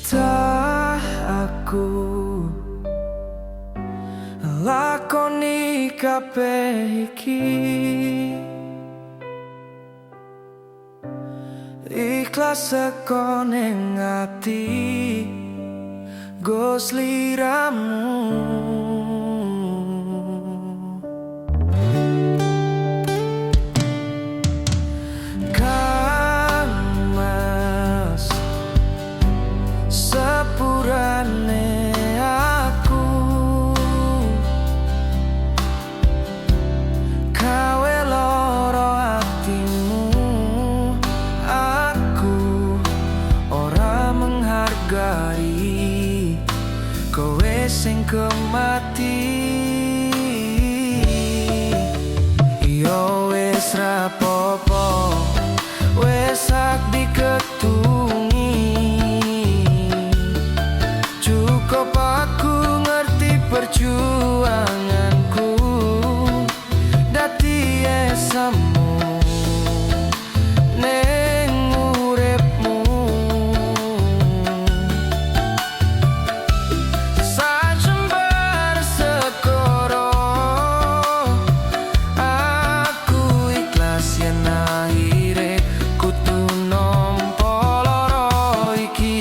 Tah aku lakoni kabeh iki, ikhlas saka ning ati go sliramu. Sepurane aku kawe loro hatimu, aku ora menghargai kowe sing kemati. Yo wis rapopo, wis sak diketungi, cukup aku ngerti perjuanganku dadi esemu ning uripmu. Sajembar sekoro aku ikhlas yen akhire kudu nampa lara iki.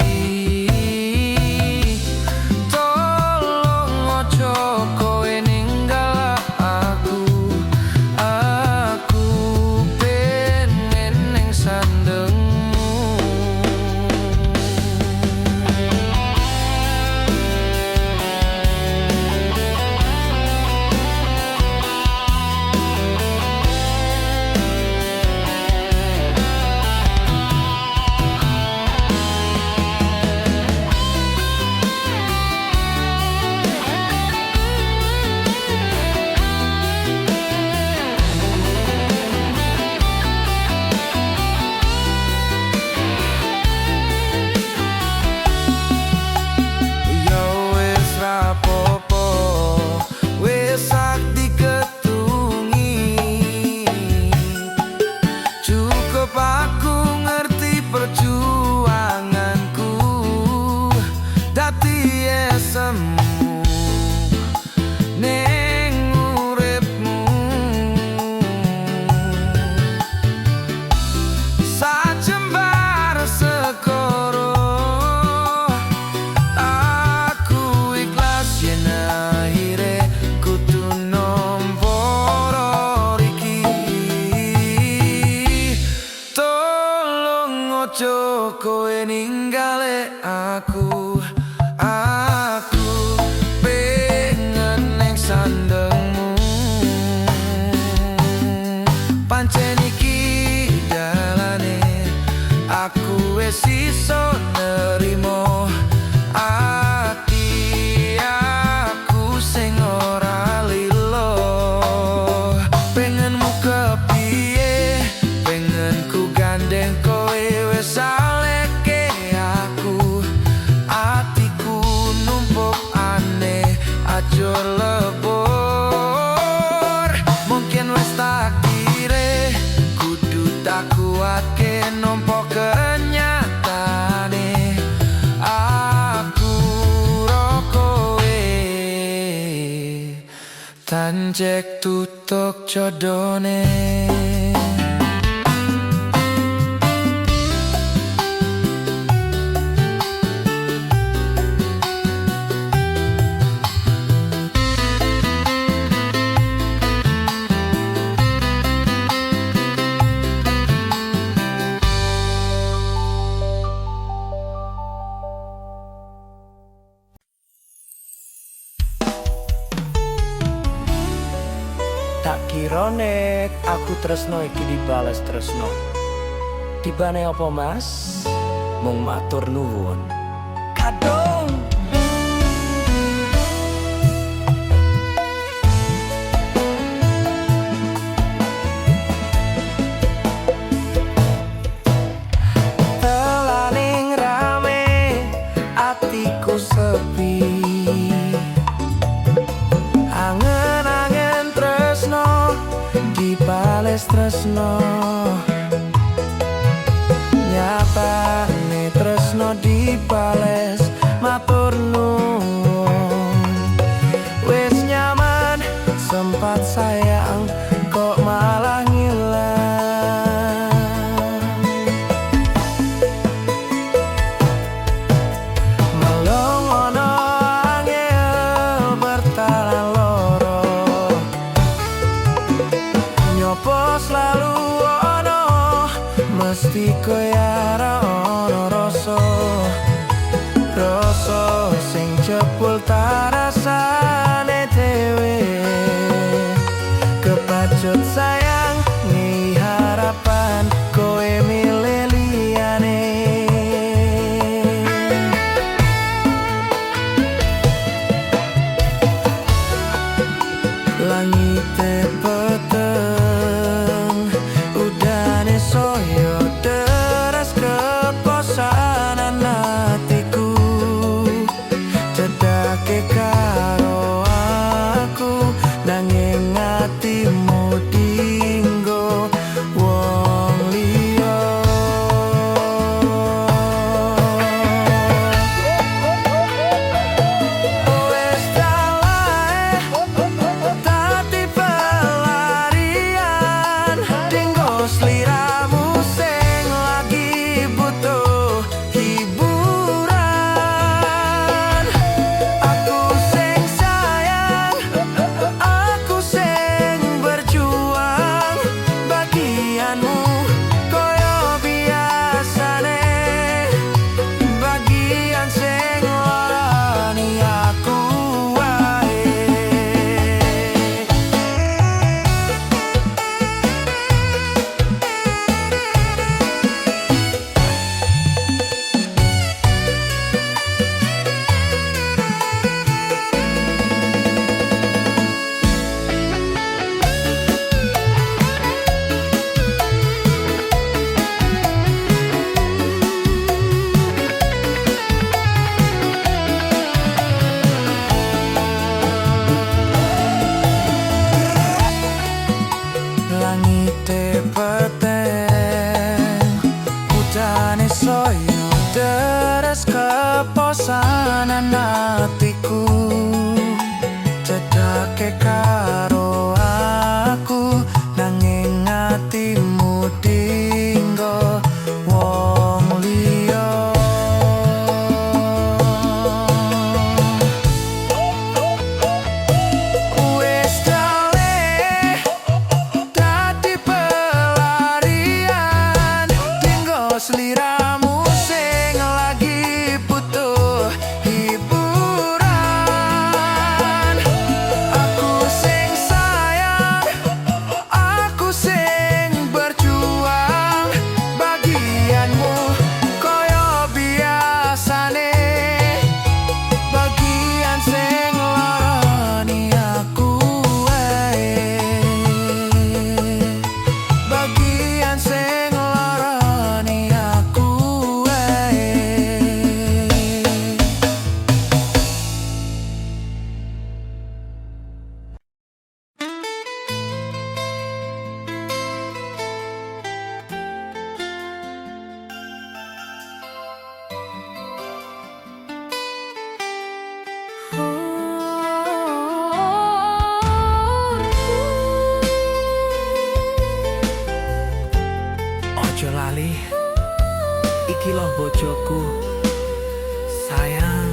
Ojo kowe ninggale aku pengen ning sandengmu. Pancen iki dalane aku wis iso nerimo ati aku sing ora lilo. Pengenmu kepiye, pengen ku gandeng kowe saleke aku, atiku numpuk aneh ajur lebur. Mungkin wis takdire kudu tak kuatke nampa kenyataane aku ro kowe tanjek tutuk jodone. Tak kira nek aku tresno iki dibales tresno. Tibane apa mas? Mung matur nuwun. Kadung telaning rame atiku sepi, angen-angen tresno dibales tresno, nyatane tresno dibales suasana hatiku cedake karo aku nanging atimu dinggo wong liya. Wis dale dadi pelarian dinggo sliramu sing lagi butuh hiburan. Aku sing sayang, aku sing berjuang, bagianmu koyo biasane, bagian sing larani aku wae, bagian sing larani aku wae. Ojo lali, iki loh bojoku sayang,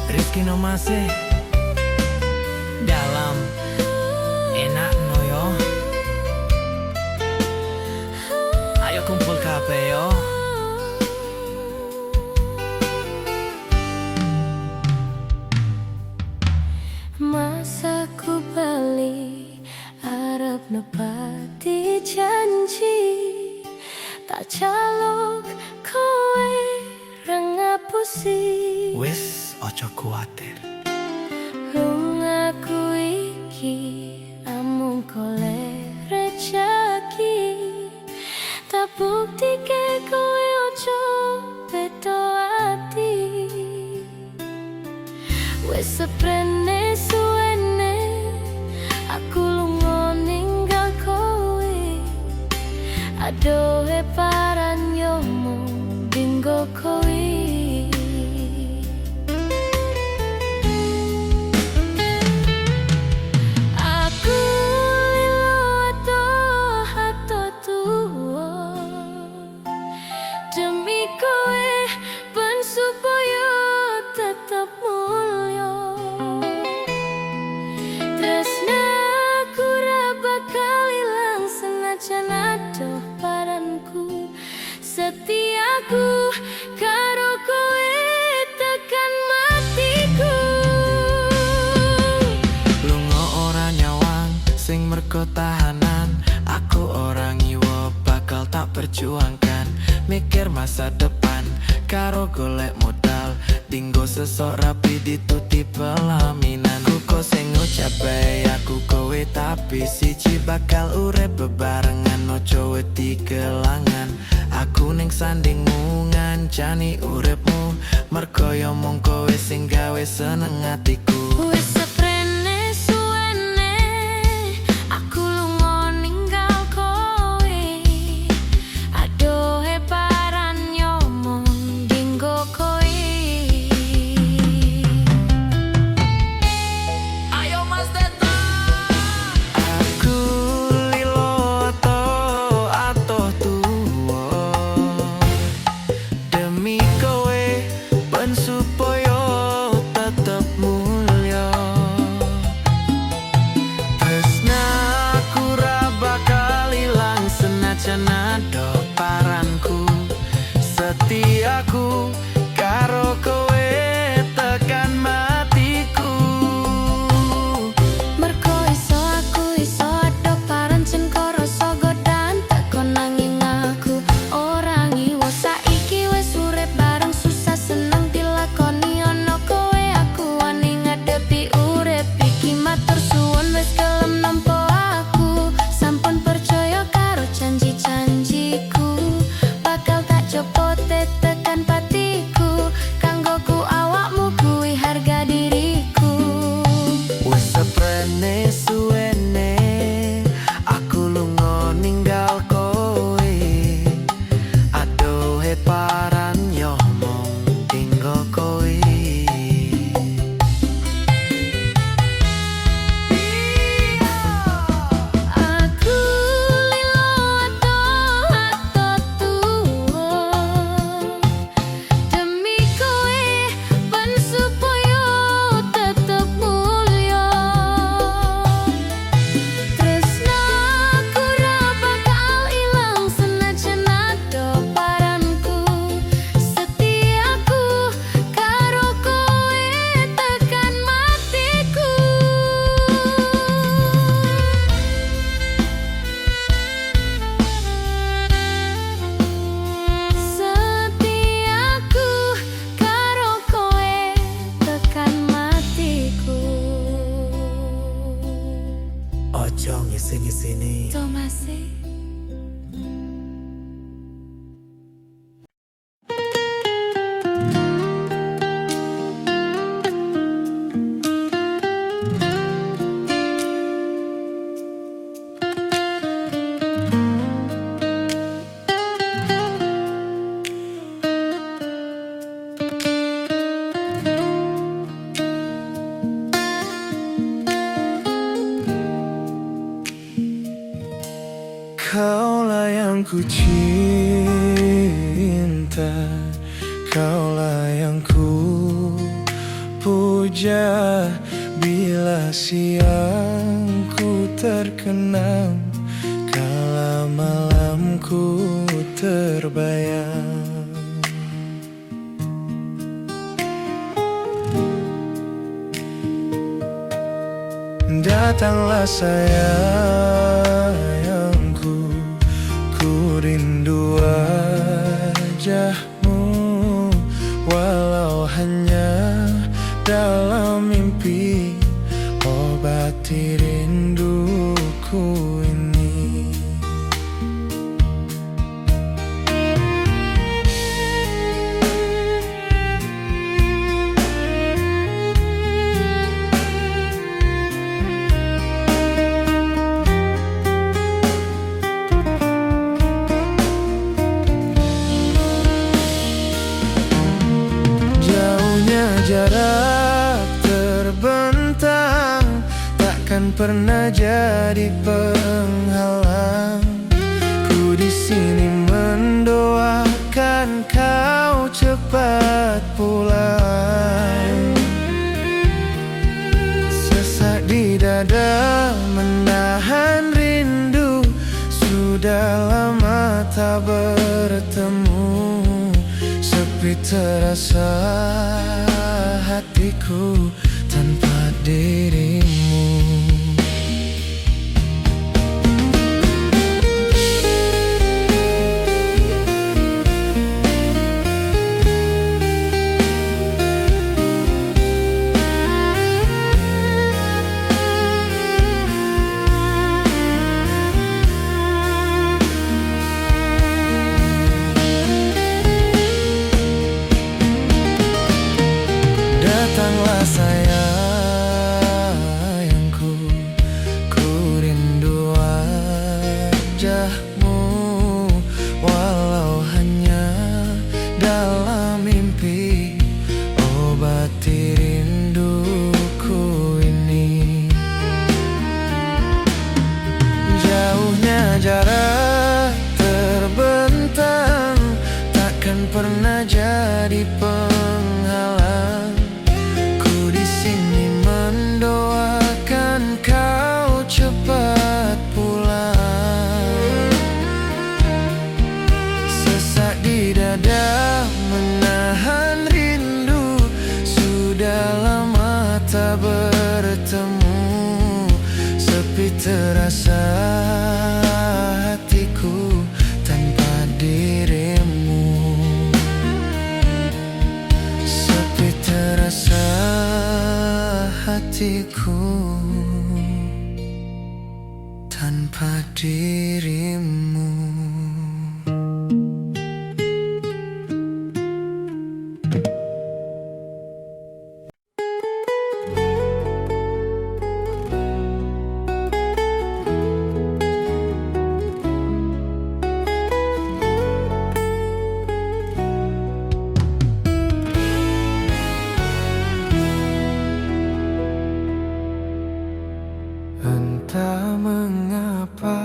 Rizky Nomase dalam enak noyo. Ayo kumpul kabeh yo. Masa ku bali arep nepati janji, tak calok kowe rengapusi. Wis ojo kuatir, Lungaku iki amung golek rejeki, tak buktike kowe ojo beda ati. Wis seprene suwene aku lunga ninggal kowe, adohe paran yo mung dinggo kowe. Aku lilo ato tuwa demi kowe ben supaya tetep mulya. Tresnaku ra bakal ilang senajan adoh paranku, setiaku karo kowe tekan matiku. lunga ora nyawang sing mergo tahanan. Aku orang ngiwo bakal tak perjuangkan, mikir masa depan karo golek modal, dinggo sesok rapi dituti pelaminan. Ku sing ngucap bae aku kowe, tapi siji bakal urip bebarengan, ojo wedi kelangan. Aku ning sandingmu ngancani uripmu, mergo yo mung kowe sing gawe seneng atiku. Wis seprene suwene aku lunga ninggal kowe, adohe paran yo mung dinggo kowe. Ayo Mas Teto. Aku lilo atoh tuwa demi kowe ben supaya tetep mulya. ku cinta, kaulah yang ku puja. Bila siang ku terkenang, kala malamku terbayang. Datanglah sayangku, ku rindu wajahmu, walau hanya dalam mimpi. Obati rinduku ini. Jauhnya jarak terbentang, takkan pernah jadi penghalang. Ku di sini mendoakan kau cepat pulang. Sesak di dada menahan rindu, sudah lama tak bertemu. Sepi terasa hatiku tanpa dirimu. Datanglah sayangku, ku rindu wajahmu, walau hanya dalam mimpi. Obati rinduku ini. Jauhnya jarak terbentang, takkan pernah jadi penghalang. Mendoakan kau cepat pulang. Sesak di dada menahan rindu, sudah lama tak bertemu. Sepi terasa hatiku tanpa dirimu. Sepi terasa hatiku tanpa dirimu. Entah mengapa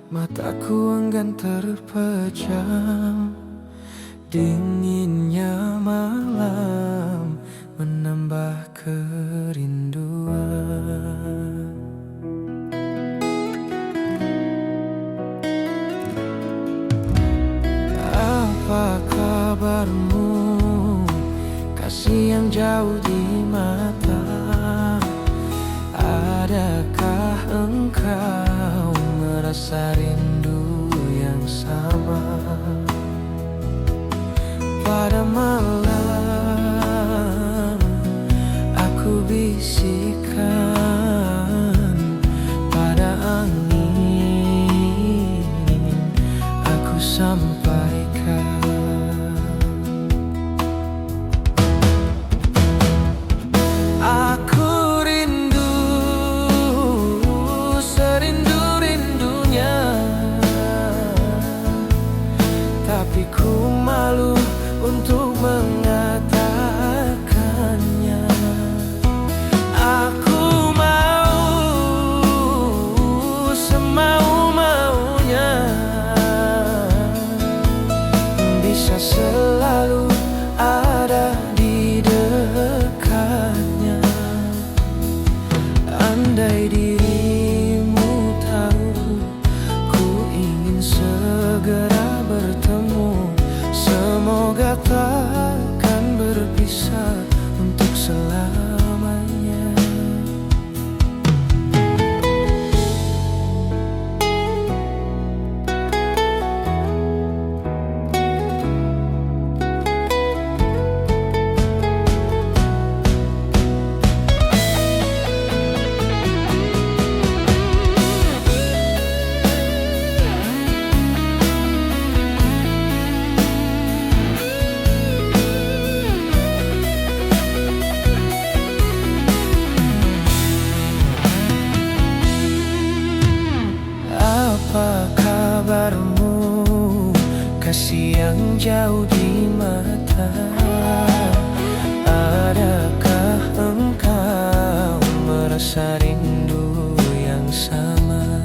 mataku enggan terpejam. Dinginnya malam menambah kerinduan. Apa kabarmu, kasih yang jauh di mata? Adakah engkau merasa rindu yang sama? Pada malam aku bisikan, pada angin aku sampaikan. Aku rindu, serindu-rindunya, tapi ku malu untuk mengatakannya. Aku takkan berpisah untuk selamanya. Apa kabarmu, kasih yang jauh di mata? Adakah engkau merasa rindu yang sama?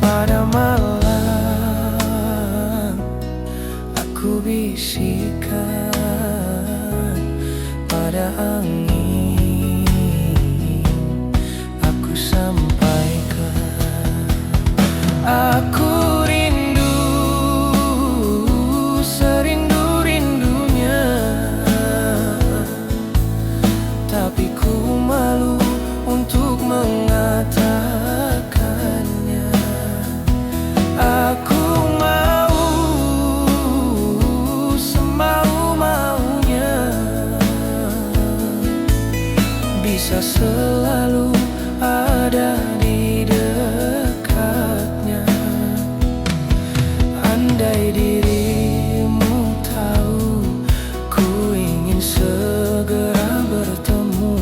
Pada malam aku bisikan, pada angin aku sampaikan, aku rindu, serindu-rindunya, tapi ku malu untuk mengatakannya. Aku mau semau-maunya, bisa selalu ada di dekatnya. Andai dirimu tahu, ku ingin segera bertemu.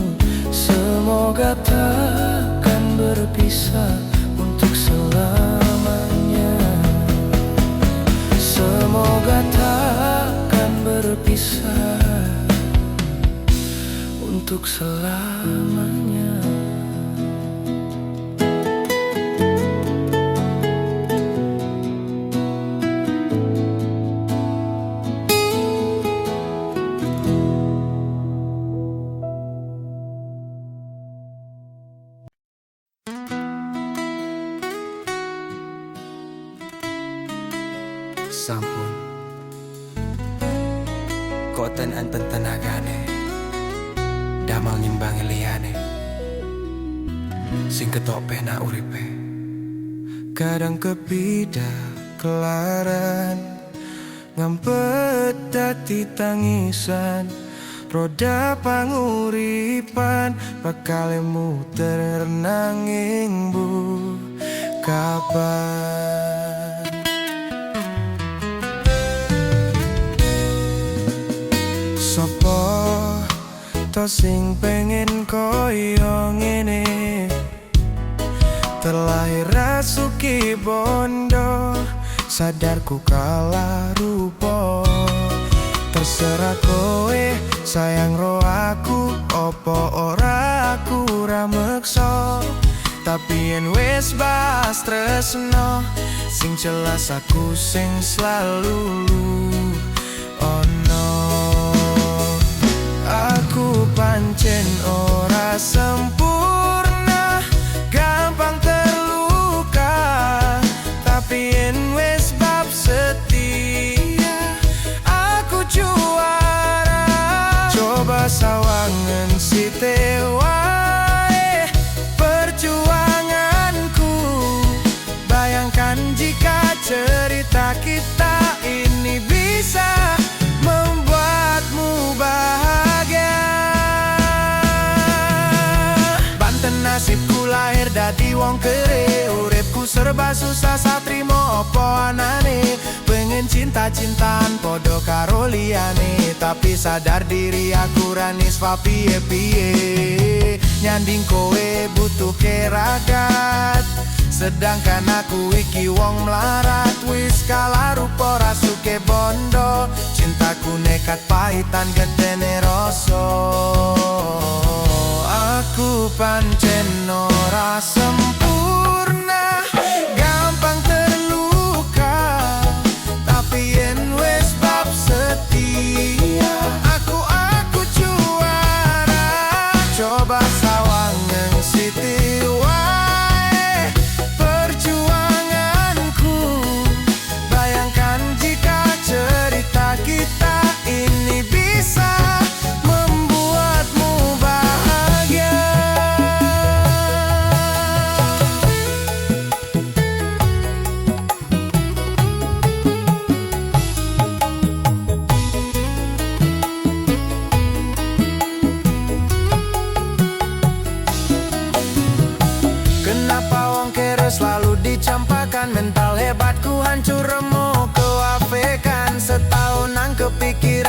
Semoga takkan berpisah untuk selamanya. Semoga takkan berpisah untuk selamanya. Sampun koten anten tenagane damal nimbangi liyane sing ketok penak uripe. Kadang kepida kelaran, ngampet dadi tangisan, roda panguripan bakal muter nanging bu kapan. Sopo to sing pengen koyo ngene, terlahir rasuki bondo, sadarku kalah rupa. Terserah kowe sayang ro aku, opo ora aku ra meksa. Tapi yen wis bas tresno, sing jelas aku sing selalu ono. Aku pancen ora sempurna, gampang terluka. Tapi yen wis bab setia, aku juara. Coba sawangan site wae perjuanganku. Bayangkan jika cerita kita ini bisa membuatmu bahagia. Banten nasibku lahir dadi wong kere, uripku serba susah satrimo opo anane. Pengen cinta-cintaan podo karo liyane, tapi sadar diri aku ranis fa piye-piye. Nyanding kowe butuh keragat, sedangkan aku iki wong melarat. Wis kalah rupa rasuke bondo, cintaku nekat pahitan gedene rasa. Aku pancen ora sempurna, gampang terluka. Tapi yen wis bab setia, aku juara. Coba sawangan siti wae perjuanganku. Bayangkan jika cerita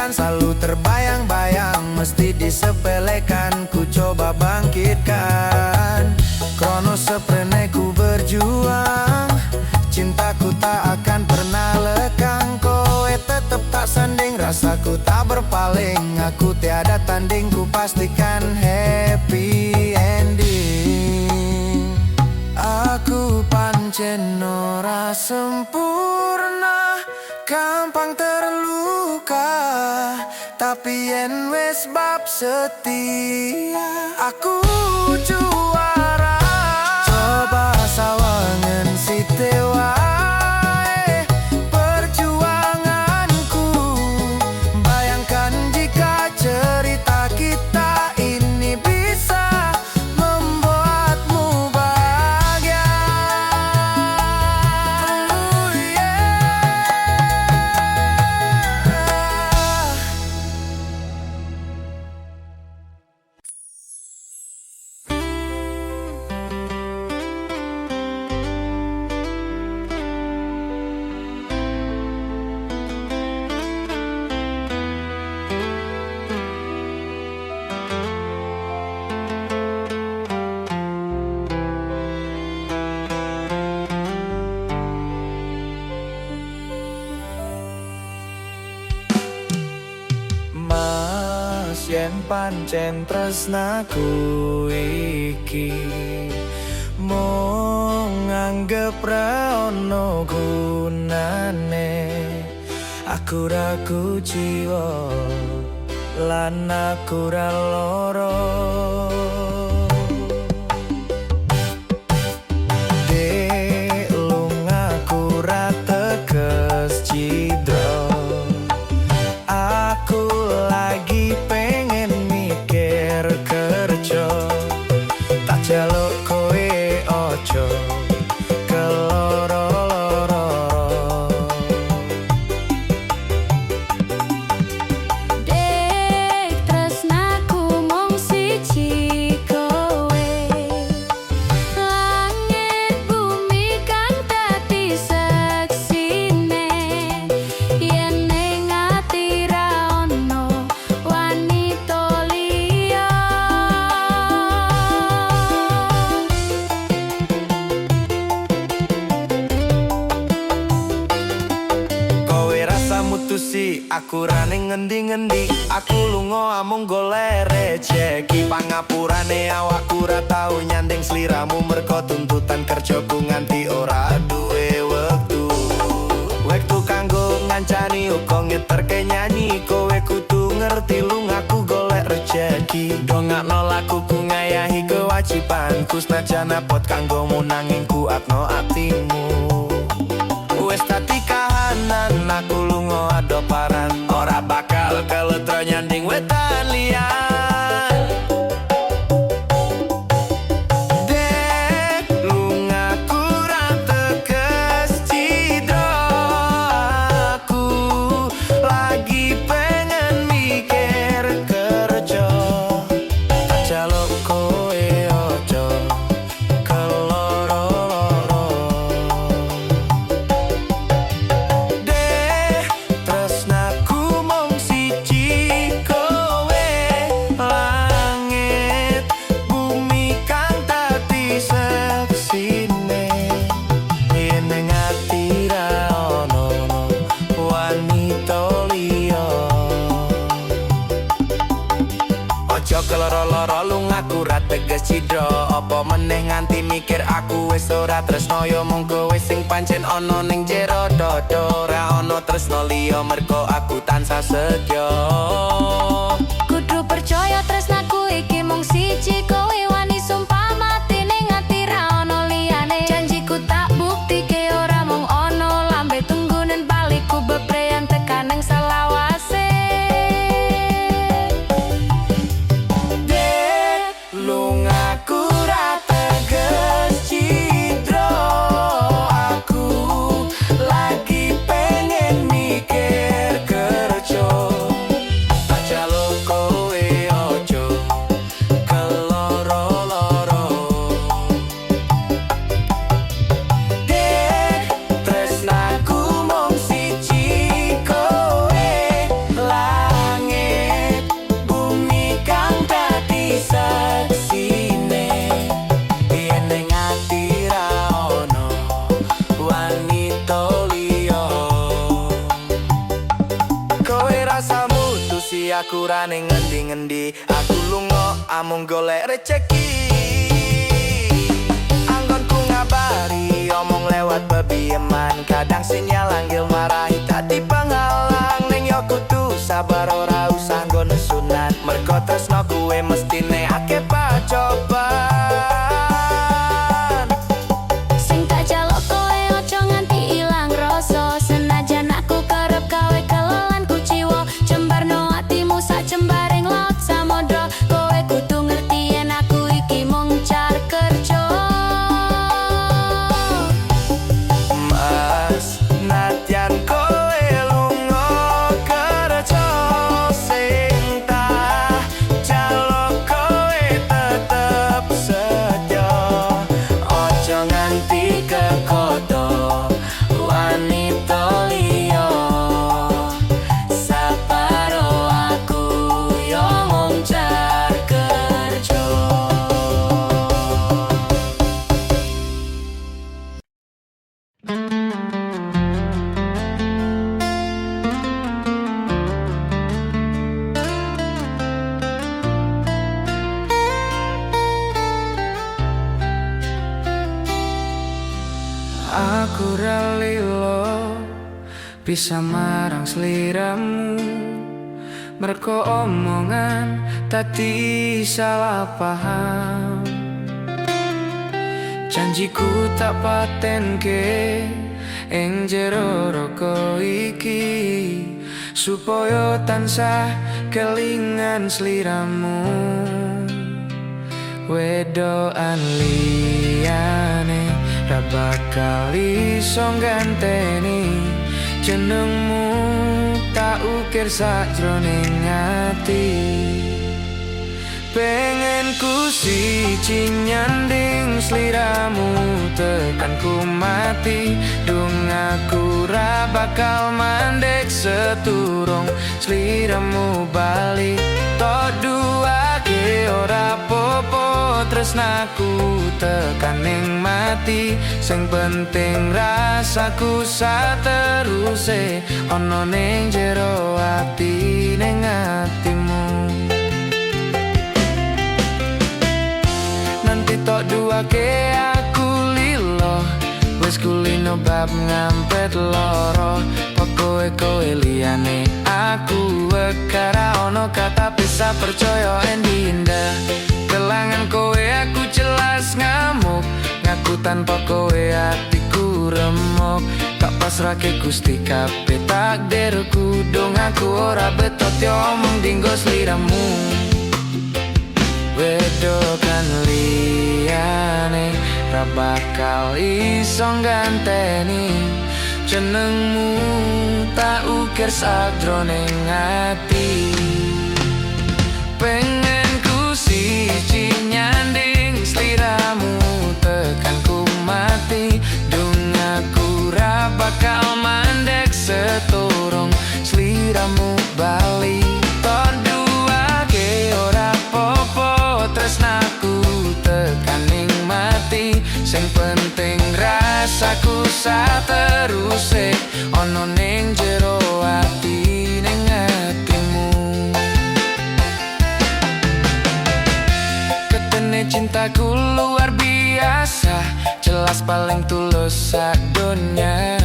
pikiran selalu terbayang-bayang, mesti disepelekan, ku coba bangkitkan. Krono seprene ku berjuang, cintaku tak akan pernah lekang. Kowe tetep tak sanding, rasaku tak berpaling. Aku tiada tanding, ku pastikan happy ending. Aku pancen ora sempurna, gampang terluka, tapi yen wis bab setia, aku juara. Coba sawangen si wae perjuanganku. Bayangkan jika cerita kita ini bisa membuatmu bahagia. Mas yen pancen tresnaku iki mung nganggep ra ono gunane, aku ra kuciwa lan aku ra lara. Dek lungaku ra teges cidra, aku lagi pengen mikir kerja. Tak jaluk kowe ojo keloro-loro. Dek tresnaku mung siji kowe, langit bumi kan dadi seksine. Yen ning ati ra ono wanita liya. Kowe rasa mutusi, aku ra ning ngendi-ngendi. Aku lunga amung golek rejeki. Pangapurane awakku ra tau nyanding sliramu, merko tuntutan kerjaku nganti ora duwe wektu. Wektu kanggo ngancani uga ngeterke nyanyi. Kowe kudu ngerti lungaku golek rejeki. Dongakno lakuku ngayahi kewajibanku, senajan apot kanggomu nanging kuatno atimu. Wes tadi kahanan, aku lunga adoparan, ora bakal keletro nyanding wetan liyan. Dek lungaku ra teges cidra, aku lagi pengen mikir kerja. Tak jaluk kowe ojo keloro-loro. Dek tresnaku mung siji kowe, langit bumi kan dadi seksine. Yen ning ati ra ono wanita liya. Ojo keloro-loro lungaku ra teges cidra, apa meneh nganti mikir aku wis ora tresno. Yo mung kowe sing pancen ono ning jero dodo, ra ono tresno liya, merko aku tansah setya. Kudu percaya tresnaku iki mung siji kowe, wani sumpah mati ning ati ra ono liyane. Janjiku tak buktike ora mung ono lambe tunggunen baliku bepreyan tekan ning selawase. Dek lungaku ra teges cidra, aku lagi pengen mikir kerja. Tak asal mutusi aku rane ngendi-ngendi. Aku lunga amung golek rezeki. Anggonku ngabari omong lewat bebieman. Kadang sinyal anggil marahi tadi penghalang. Ning yo kudu sabar ora usah nggono sunat. Mergo tresno kuwe mestine akeh pacoban. Sing tak jaluk kowe ojo nganti ilang rasa. Senajan aku kerep gawe kelolan kuciwa. Jembarno atimu sak jembaring laut samodra. Kowe kudu ngerti yen aku iki mung car kerja. Mas, nadyan kowe lunga kerja, sing tak jaluk kowe tetep setia. Ojo nganti kekodo wanita liya. Saparo aku yo mung car kerja. Aku ralilo bisa marang sliramu. Merko omongan tadi salah paham. Janjiku tak patenke ing jero roko iki, supaya tansah kelingan sliramu. Wedoan liyane ra bakal iso ganteni jenengmu, tak ukir sakjroning ati. Pengen ku siji nyanding sliramu tekan ku mati. Dung aku ra bakal mandek seturung sliramu bali. Tok duake ora popo tresnaku tekan ning mati. Sing penting rasaku sateruse ono ning jero ati ning atimu. Nanti tok duake aku lilo, wis kulino bab ngampet loro. Pokoke kowe liyane aku wekara ono kata bisa percaya endinda. Kelangan kowe aku jelas ngamuk, ngaku tanpa kowe hatiku remuk. Tak pasrahke Gusti kabeh takdirku, dong aku ora betot yo omong dinggo sliramu. Wedokan liyane ra bakal iso ganteni jenengmu, tak ukir sakjroning ati. Pengen ku siji nyanding sliramu tekan ku mati. Dung aku ra bakal mandek seturung sliramu bali. Tok duake ora popo tresnaku tekan ning mati. Sing penting rasaku sateruse ono ning jero ati ning atimu. Ketene cintaku luar biasa, jelas paling tulus sadonya.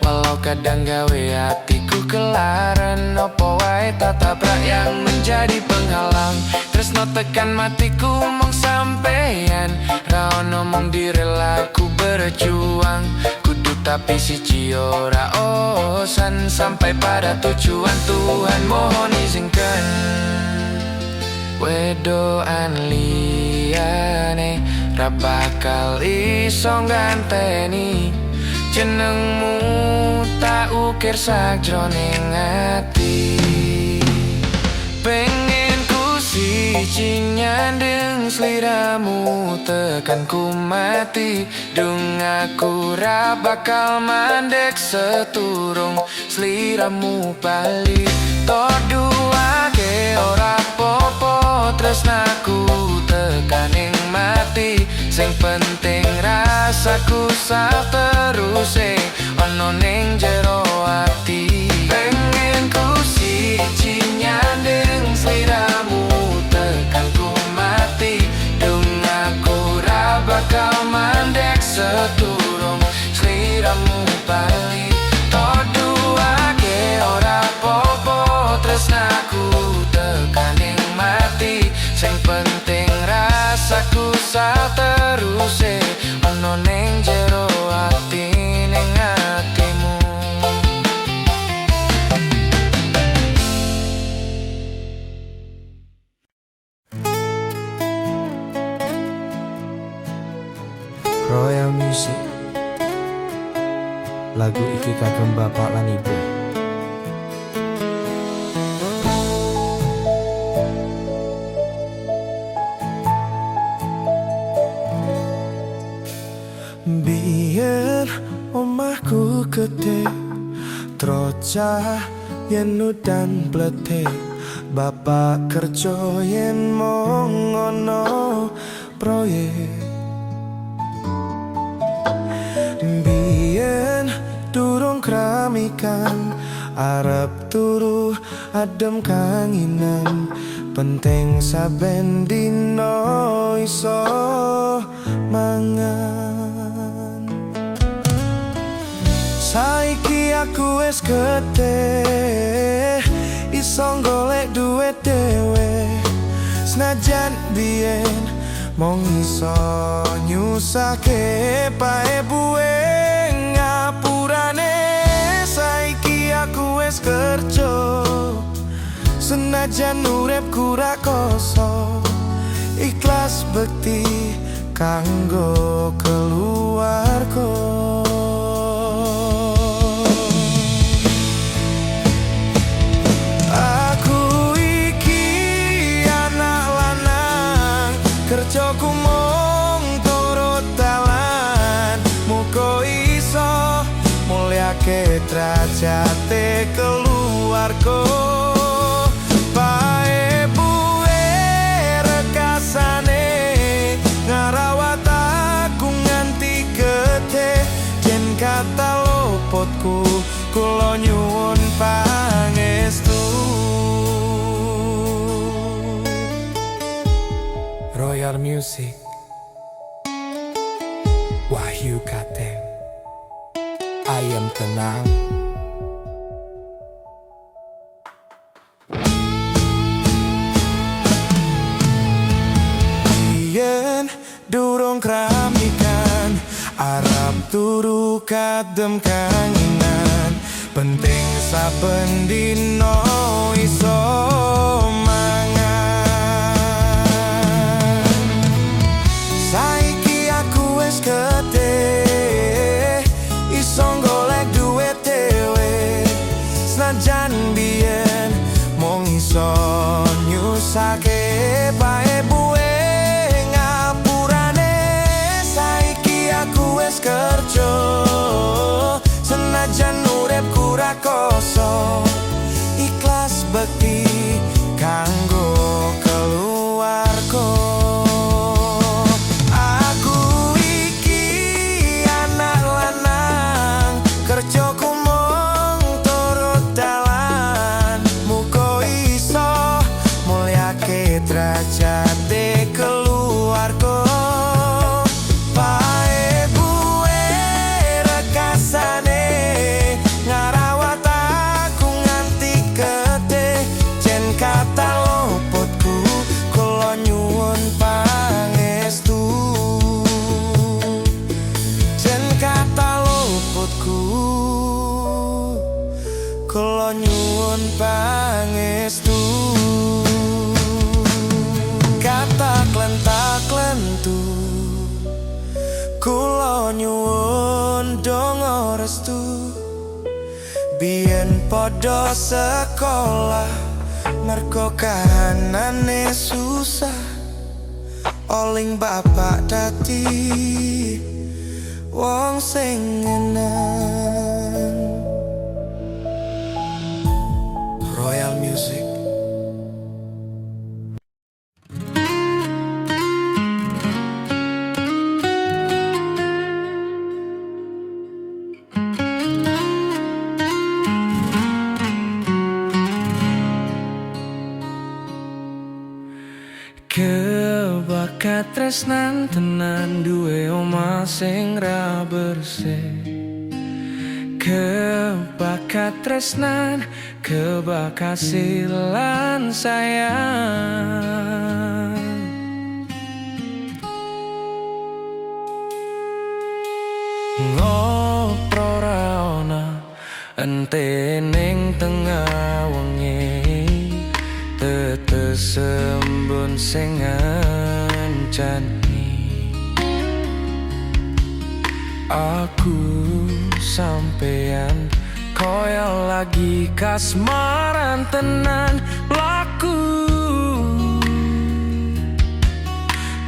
Walau kadang gawe hatiku kelaran, opo wae tatabrak yang menjadi penghalang. Tresno tekan matiku mong sampeyan, ra ono mong direlaku berjuang. Kudu tapi siji ora osan, sampai pada tujuan Tuhan mohon izinkan. Wedoan liyane ra bakal iso ganteni jenengmu, tak ukir sakjroning ati. Pengen ku siji nyandeng sliramu tekan ku mati. Dung aku ra bakal mandek seturung sliramu bali. Tok duake ora popo tresnaku tekan ing mati. Sing penting rasaku sateruse ono ning jero ati. Pengen ku siji Lagu iki kagem bapak lan ibu. Biyen omahku gede trocah yen udan bletek bapak kerja yen mong ono proyek. Biyen durung kramikan arep turu adem kanginan penting saben dino iso mangan. Saiki aku wis gede iso golek duit dhewe senajan biyen mong iso nyusake pae buwe ngapurane. Saiki aku wis kerja senajan uripku ra kosong ikhlas bekti kanggo keluarga. Kerjaku mung turut dalan muga iso mulyake derajate keluarga. Pae buwe rekasane ngarawat aku nganti gede yen kata luputku kula nyuwun pangestu. Royal Music Wahyu Kateng Ayam tenang. Yen durung kramikan arep turu kadem kanginan penting saben dino iso senajan biyen mung iso nyusake pae buwe ngapurane. Saiki aku wis kerja senajan uripku ra kosong ikhlas bekti kanggo keluarga. Aku iki anak lanang kerjaku derajate keluarga. Pae buwe rekasane ngarawat aku nganti gede jen kata luputku kula nyuwun pangestu. Jen kata luputku kula nyuwun pangestu. Taklentu kula nyuwun donga restu biyen padha sekolah mergo kahanane susah oling bapak dadi wong sing ngenang. Royal Music kebakat tresnan tenan duwe omah sing ra bersih. Kebakat tresnan kebakat silan sayang. Ngopo ra ana ente ning tengah wengi tetes sembun sing ngancani Aku sampeyan koyo lagi kasmaran tenan laku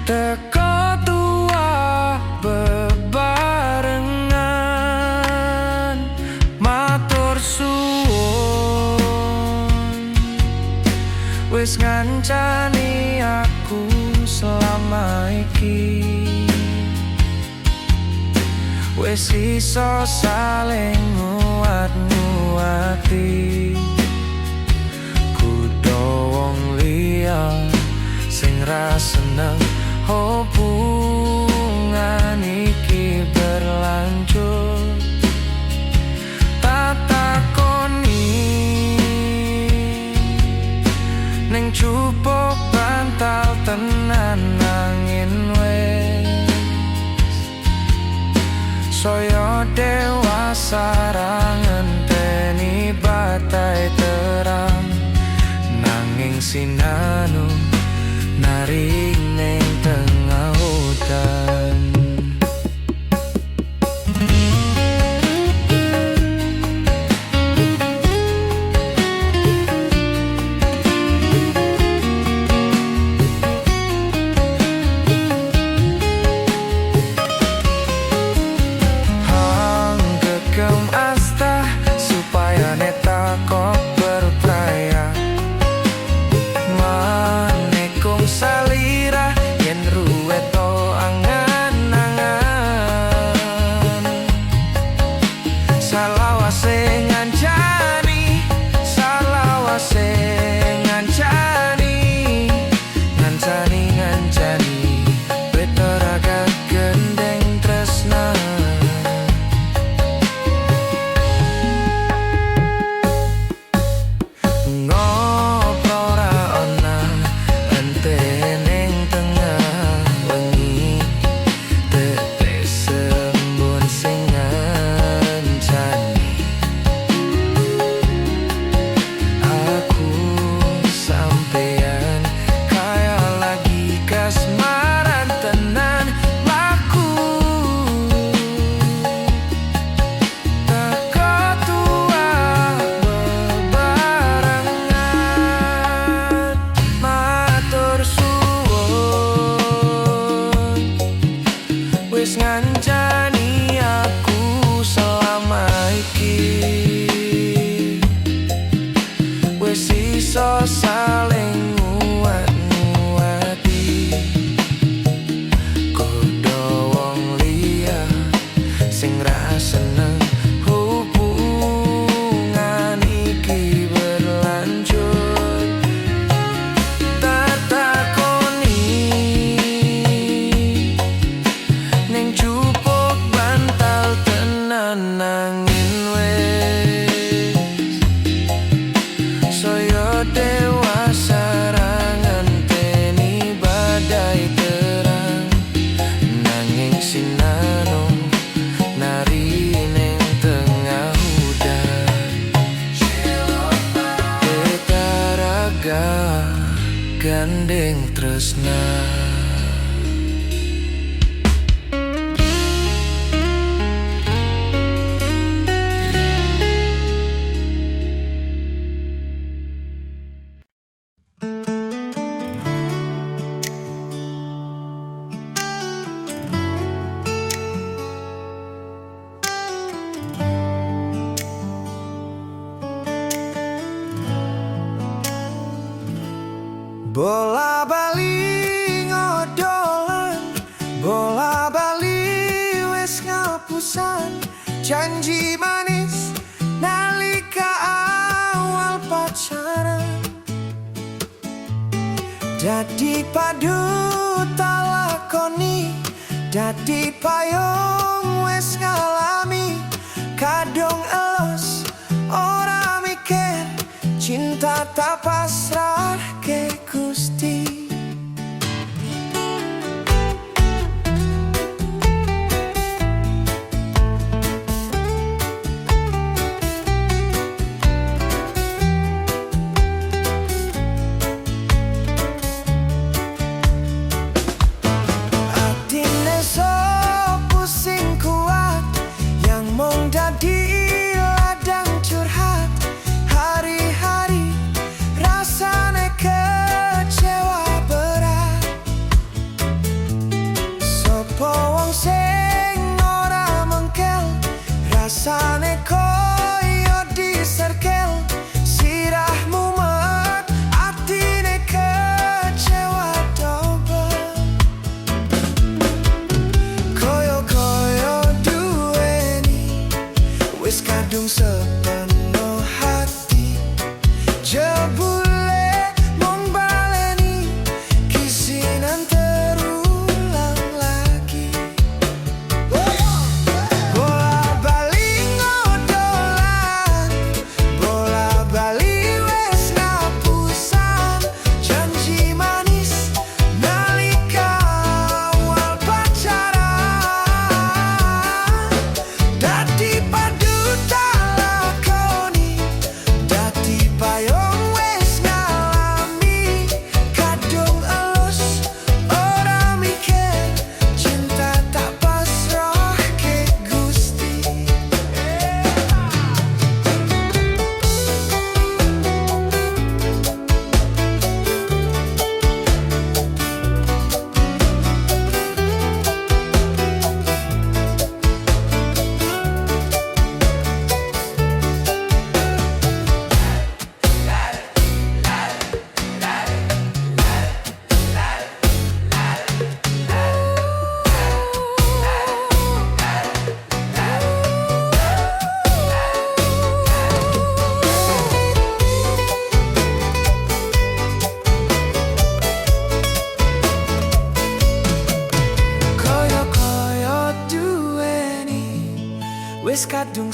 teko tua bebarengan matur suwun wis ngancani aku selama iki wis iso saling nguat-nguati kudu wong liya sing ra seneng hubungan iki berlanjut tak takoni ning cupuk bantal tenan angin saya dewasa ngenteni batai terang nanging sinanu nari ning tengah hutan ngancani aku selama iki wis iso saling nguat-nguati kudu wong liya sing ra seneng hubungan iki berlanjut tak takoni ning cupuk bantal tenan angin wis saya dewasa ngenteni badai terang nanging sinano nari ning tengah hutan tetaraga gandeng tresna. Bola bali ngodolan, bola bali wis ngapusan janji manis nalika awal pacaran. Dadi padu talakoni, dadi payung wis ngalami kadung elos ora mikir cinta tak pasrah ke Gusti. Atine so pusing kuat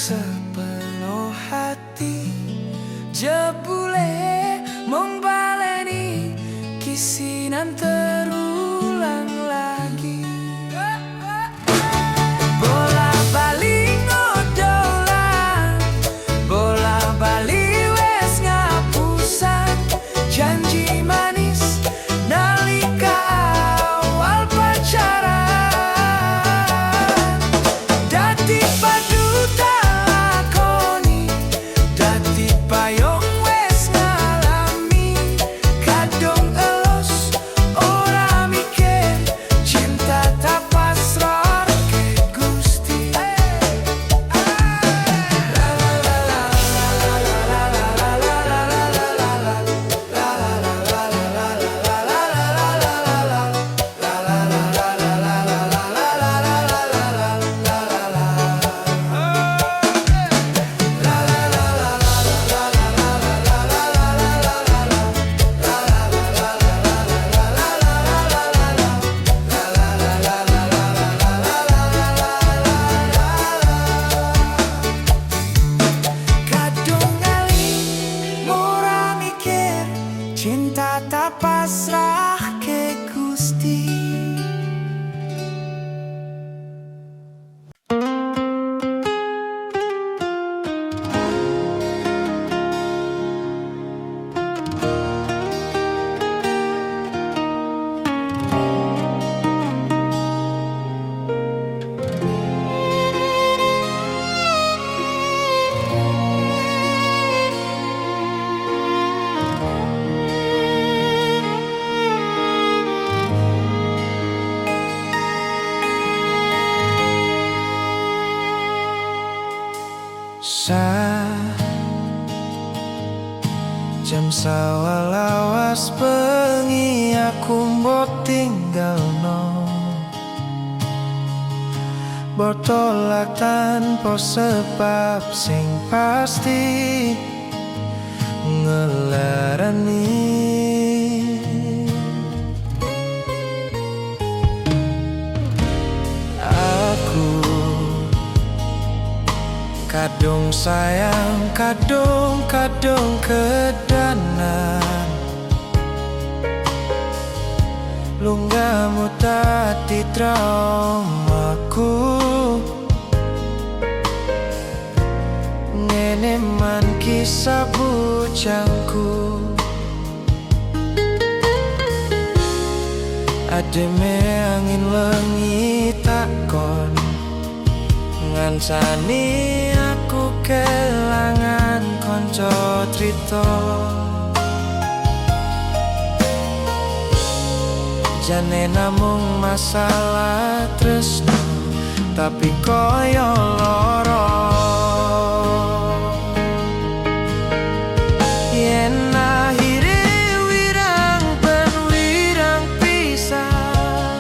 sepenuh hati, jebule mong baleni kisinan terulang lagi. Bola bali ngodolan, bola bali wes ngapusan, janji manis nalika awal pacaran. Dadi padu takoni, dadi payung wes ngalami, kadung elus ora mikir, cinta tak pasrah ke Gusti. Kadung ngali mora mikir, cinta tak pasrah ke Gusti. Jam sawalawas bengi aku mbok tinggalno, botolak tanpa sebab sing pasti ngelarani. Aku kadung sayang, kadung kedanan, lunggamu tadi traumaku. Ngene man kisah bujangku, ademe angin lengi takon, ngancani aku kelangan konco trito. Jane namung masalah tresno, tapi koyo loro. Yen akhire wirang ben wirang pisah,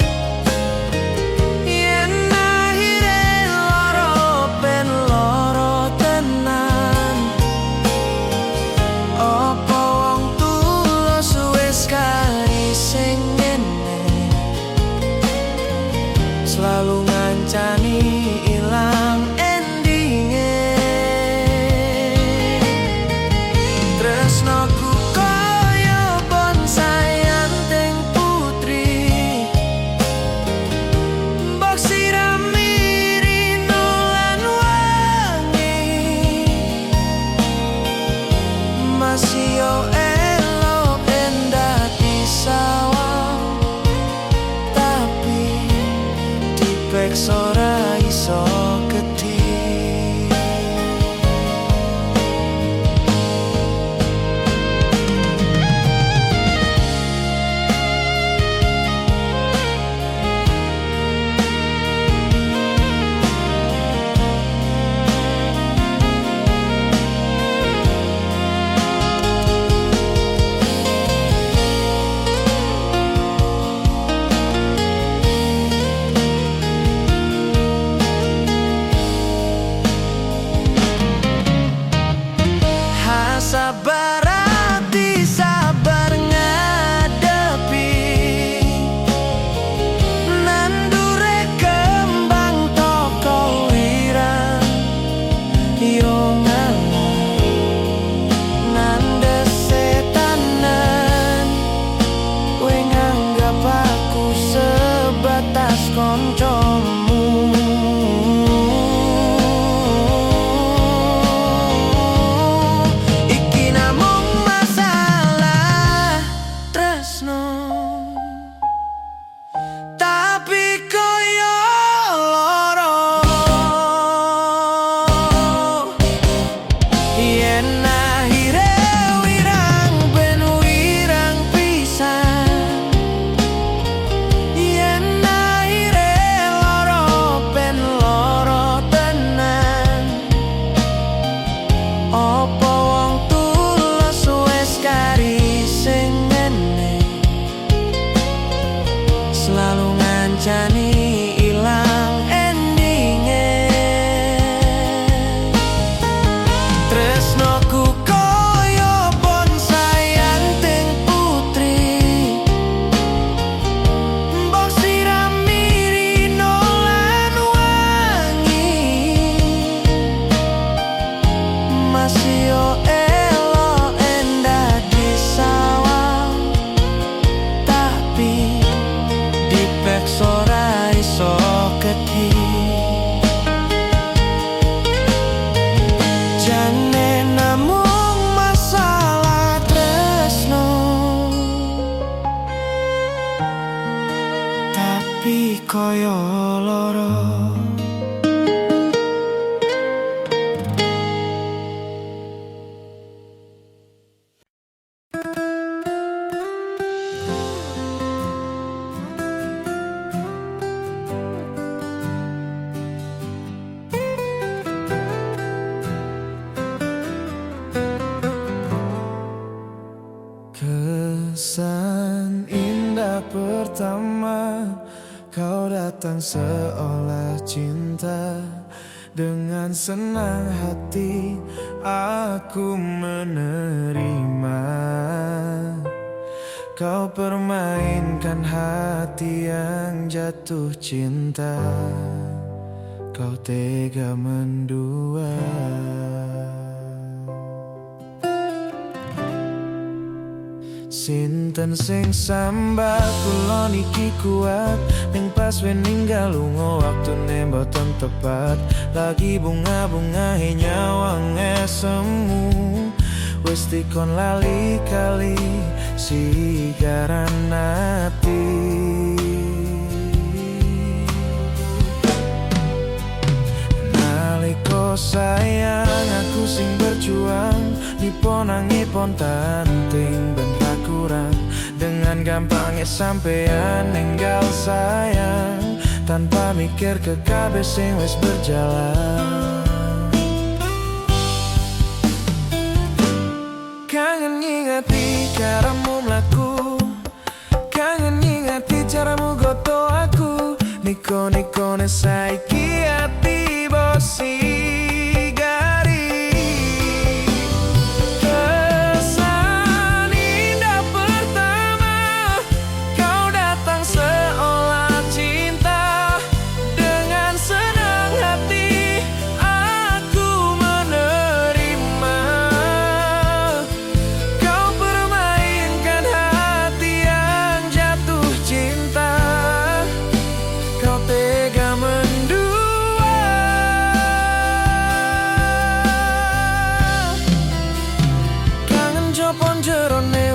yen akhire loro ben loro tenan. Apa wong tulus wis kali sing selalu ngancani ilang kaya lara. Kesan indah pertama, kau datang seolah cinta. Dengan senang hati aku menerima. Kau permainkan hati yang jatuh cinta. Kau tega mendua. Sinten sing sambat kula niki kuat, ning pas we ninggal lunga waktune mboten tepat. Lagi bunga-bunga nyawang semu, wis dikon lali kali sigaran ati. Naliko sayang aku sing berjuang, nipon tanting bentak kurang. Dengan gampangnya sampean ninggal sayang, tanpa mikir ke kabeh sing wis berjalan. Kangen ngingati caramu mlaku, kangen ngingati caramu goto aku. Niko saiki ati bosi.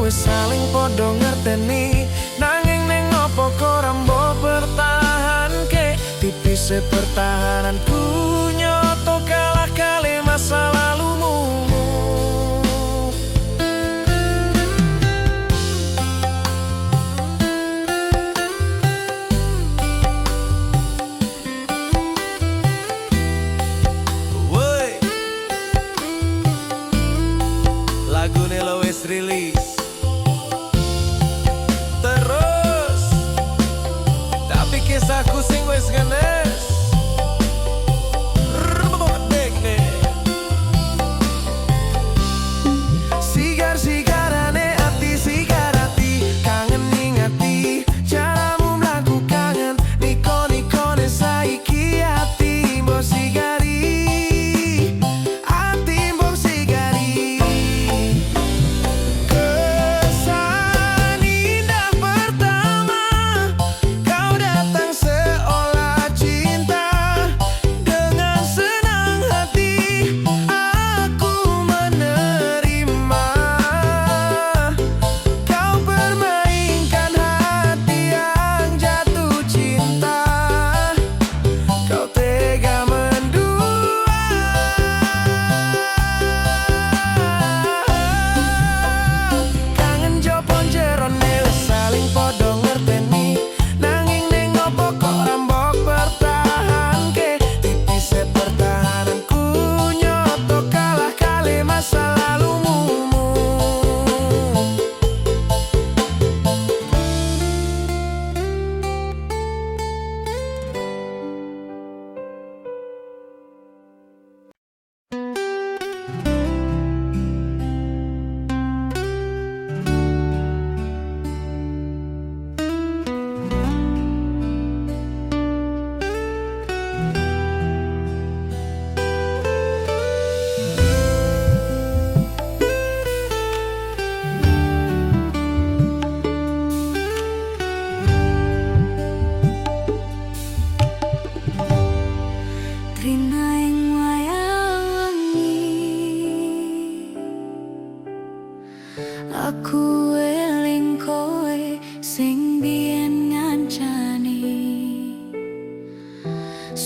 Saling podo ngerteni, nanging neng opo korambo bertahan ke. Tipis pertahananku nyoto kalah kali masa lalumu. Woi, lagu Nelo wis rilis. Kisahku sing wis ngenes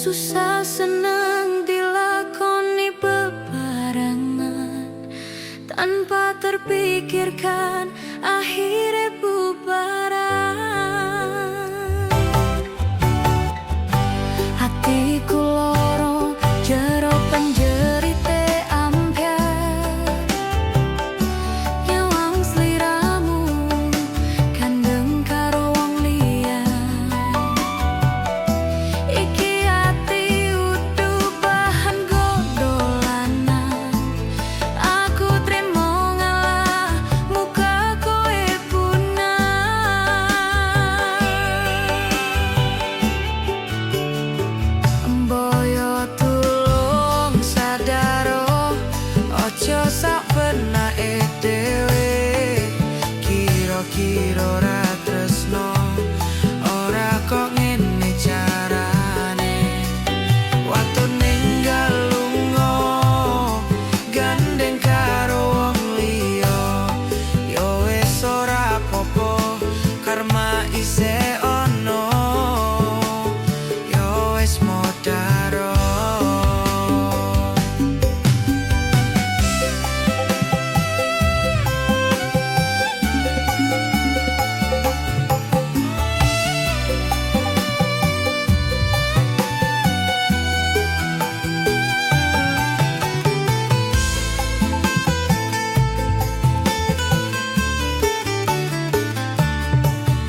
susah senang dilakoni bebarengan tanpa terpikirkan akhirnya bubaran. Hatiku loro jero penjerite ambyar, nyawang sliramu kandeng karo wong liya. Iki ati udu bahan gondolanan, aku trimo ngalah muka kowe punah. Mboyo tulung sadaro, ojo sak penake dhewe. Kira-kira ora tresno, ora kok ngene carane. Waktu ninggal lunga, gandeng karo wong liya. Yo wis ora apa-apa, karma isih ono. Yo wis modaro.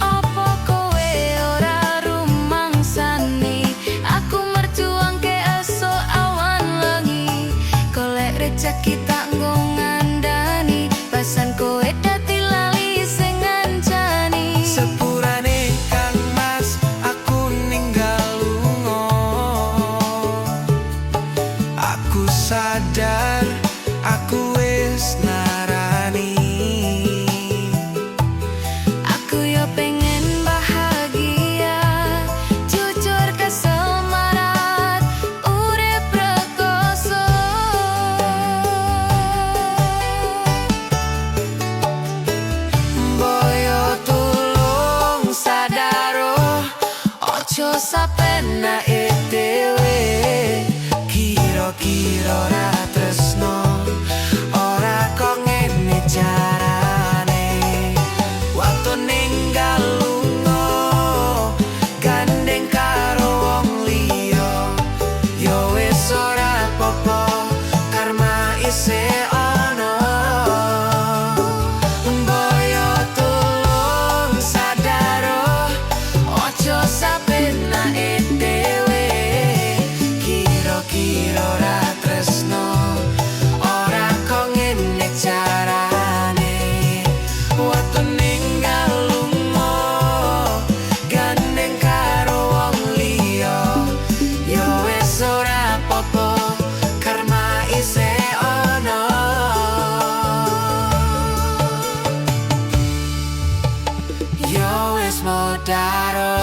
Apa kowe ora rumangsani aku merjuangke esuk awan lengi. Golek rejeki tak nggo ngandani, pasan kowe dadi lali sing ngancani. Sepurane Kang Mas aku ninggal lunga, aku sadar aku wis narani. Aku yo pengen bahagia, jujur kesel marat, urip rekoso. Mboyo tulung sadaro, ojo sapenake dhewe. Kira-kira ora tresno, ora kok ngene carane. Waktu ninggal lunga, gandeng karo wong liya. Yo wis ora apa-apa, karma isih ono. Mboyo tulung sadaro, ojo sapenake dhewe. Kira-kira ora tresno, ora kok ngene carane. Waktu ninggal lunga, gandeng karo wong liya. Yo wis ora apa-apa, karma isih ono. Yo wis modaro.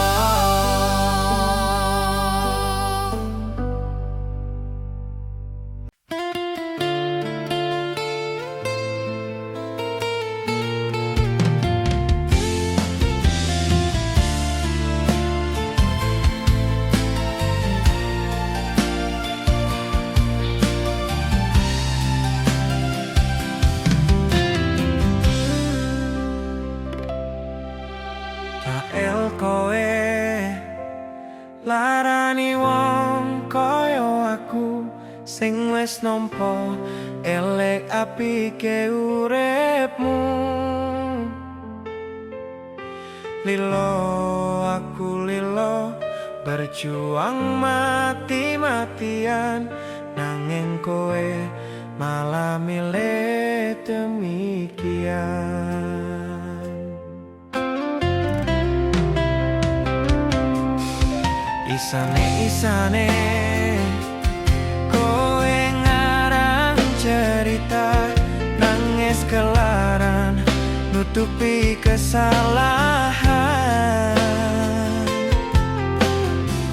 Kael kowe larani wong koyo aku, sing wis nampa elek apike uripmu. Lilo aku lilo, berjuang mati-matian, nanging kowe malah milih demikian. Isane kowe ngarang cerita, nangis kelaran nutupi kesalahan.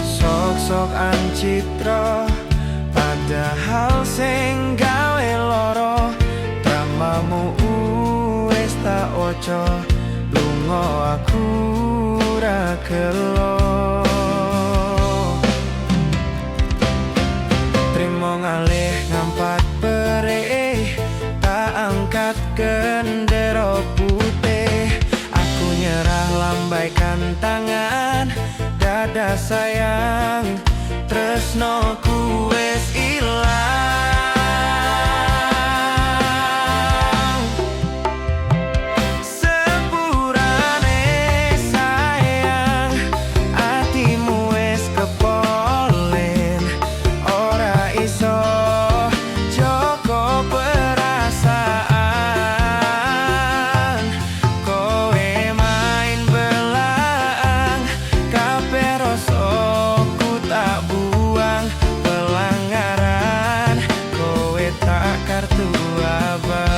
Sok-sok ancitra, padahal sing gawe loro. Dramamu wis tak ojo, lunga aku ra gelo. sayang tresnoku wis ilang. Sepurane sayang atimu wis kepolen, ora iso joko perasaan. Kowe main belang kabeh rasaku tak buang, pelanggaran kowe tak kartu abang.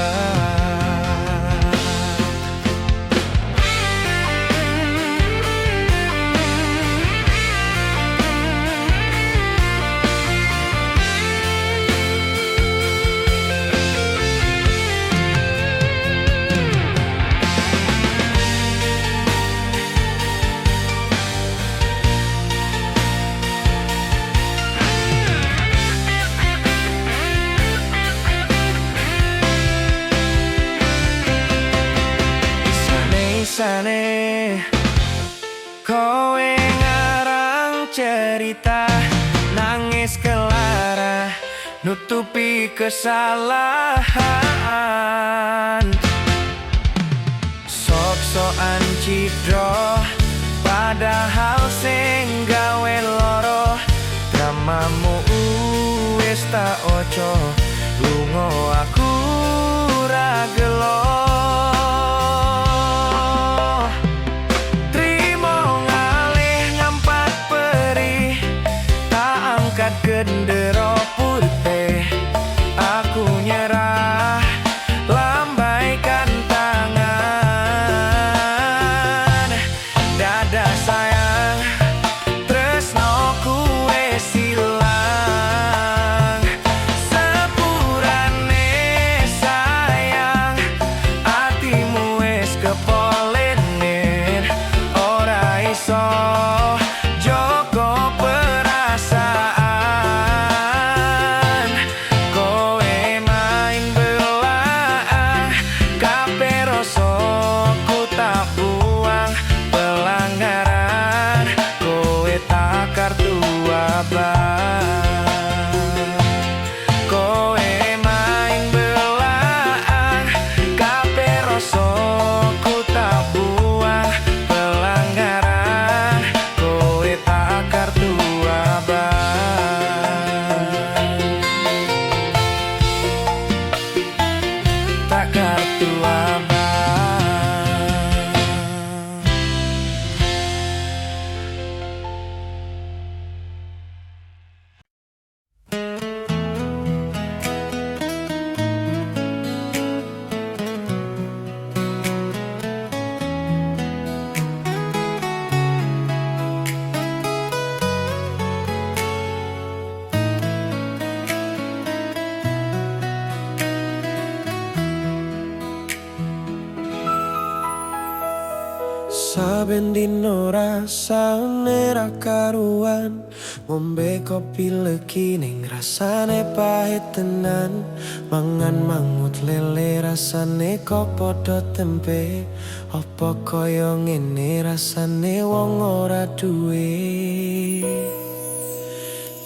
Isane kowe ngarang cerita, nangis kelara nutupi kesalahan. Sok-sokan cidro padahal sing gawe loro, dramamu wis tak ojo, lunga aku ra gelo. Gendera putih aku nyerah, lambaikan tangan. Dada sayang tresnoku wis ilang. Sepurane sayang atimu wis kepolenin, ora iso joko perasaan. Kowe main belang kabeh rasaku tak buang, pelanggaran kowe tak kartu abang, tak kartu abang. Saben dino rasane ra karuan, ngombe kopi legi ning rasane pahit tenan. Mangan mangut lele rasane kok padha tempe, apa kaya ngene rasane wong ora duwe.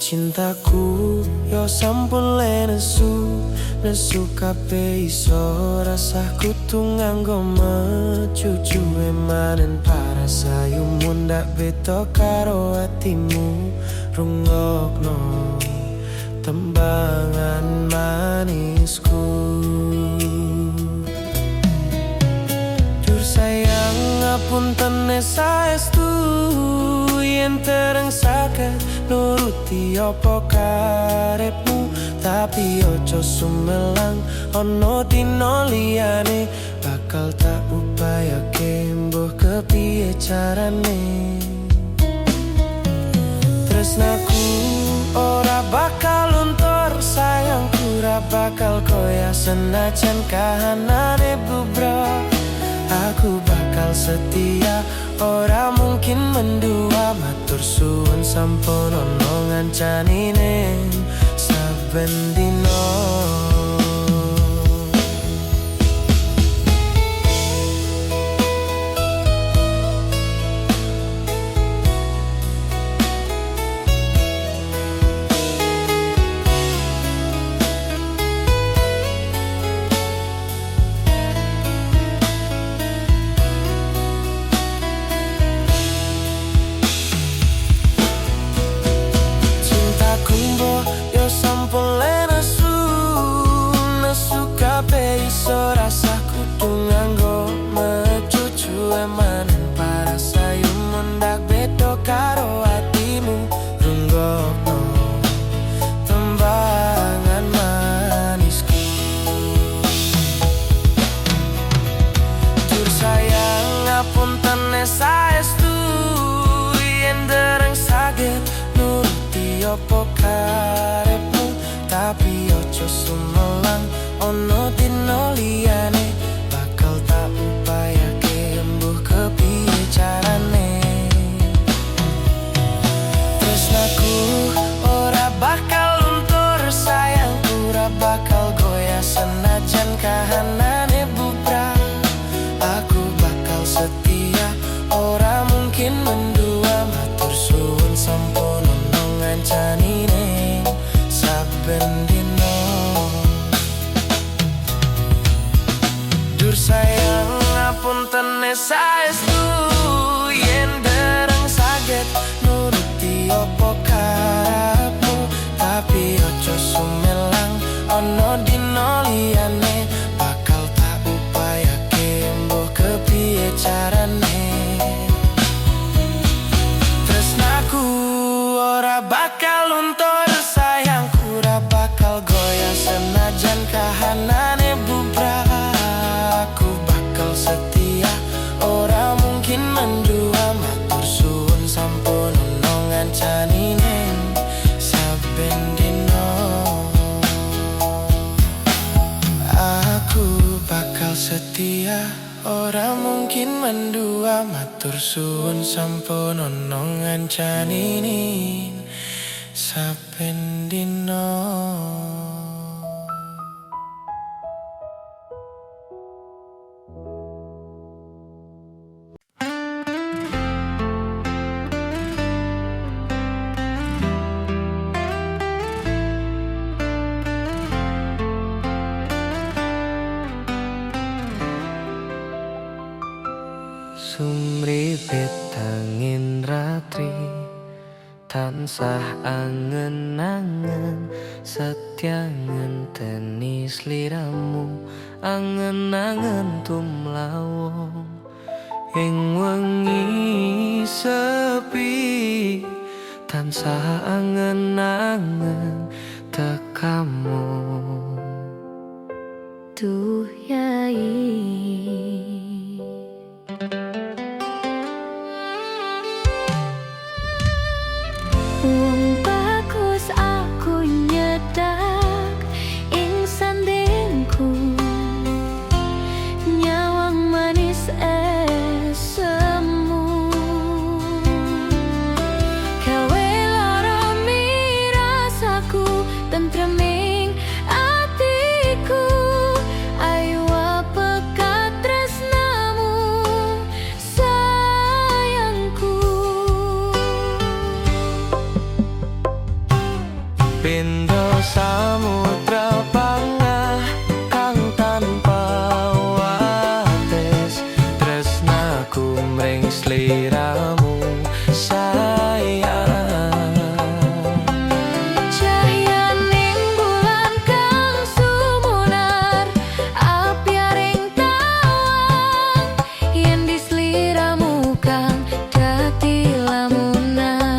Cintaku yo sampun lenesu, nesu kabeh iso rasaku tuh nganggo mecucu emanen parasayu mundak beda karo atimu. Rungokno tembangan manisku, dur sayang ngapunten saestu yen tereng saged nuruti apa karepmu, tapi ojo sumelang ono dino liyane bakal tak upayake mbuh kepiye carane. Tresnaku ora bakal luntur, sayangku ora bakal koya senajan kahanane bubrok. Aku bakal setia, ora mungkin mendua. Matur suwun sampun ono ngancanine saben dino. saestu yen dereng saged nuruti apa karepmu, tapi ojo sumelang ono dino liyane bakal tak upayake embuh kepiye carane. Tresnaku ora bakal luntur, sayangku ora bakal goyah senajan kahanane bubrah. Aku bakal setia, ora mungkin mendua, matur suwun sampun ono ngancani ning saben dino. Dur sayang ngapunten saestu yen dereng saged nuruti apa karepmu, tapi ojo sumelang ono dino liyane bakal tak upayake embuh kepiye carane. Tresnaku ora bakal luntur, sayangku ora bakal goyah senajan kahanane bubrah. Aku bakal setia, ora mungkin mendua, matur suwun sampun ono ngancani ning saben dino. Aku bakal setia, ora mungkin mendua, matur suwun sampun ono ngancani ning saben dino. Sumripit angin ratri tansah angen-angen, setya ngenteni sliramu, angen-angen tumlawong ing wengi sepi, tansah angen-angen tekamu. Duh yai, wong bagus aku nyedak ing sandingku, nyawang manis semu, gawe lara mirasaku tentreming atiku, ayo pekat tresnamu sayangku. Pindho samudra pangah kang tanpa wates, tresnaku mring sliramu sayang. Cahyaning bulan kang sumunar, apyaring tawang, yen di sliramu kang dadi lamunan.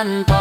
tanpa